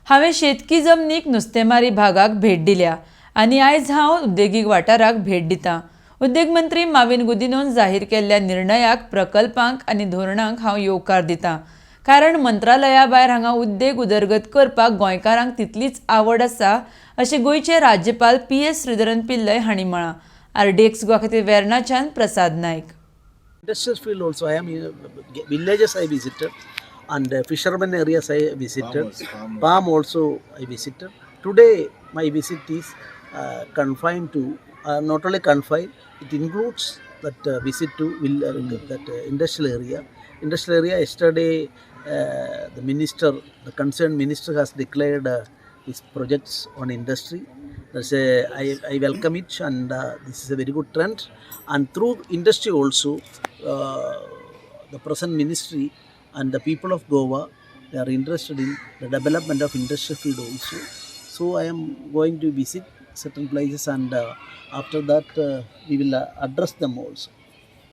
हांवें शेतकी जमनीक नुस्तेमारी भागाक भेट दिल्या आनी आयज हांव उद्देगीक वाठाराक भेट दितां. उद्देग मंत्री माविन गुदिन्होन जाहीर केल्ल्या निर्णयाक, प्रकल्पांक आनी धोरणांक हांव येवकार दितां. कारण मंत्रालया भायर हांगा उद्देग उदरगत करपाक गोंयकारांक तितलीच आवड आसा अशें गोंयचे राज्यपाल PS श्रीधरन पिल्लय हांणी म्हळां. RDXGOA खातीर वेर्णाच्यान प्रसाद नायक. Industrial field also, I am villages I visited, and fishermen areas I visited, palm also I visited. Today my visit is confined to, not only confined, it includes that visit to that industrial area. Industrial area, yesterday the concerned minister has declared his projects on industry. I welcome it, and this is a very good trend. And through industry also, the present ministry and the people of Goa, they are interested in the development of industrial field also. So I am going to visit certain places, and after that we will address them also.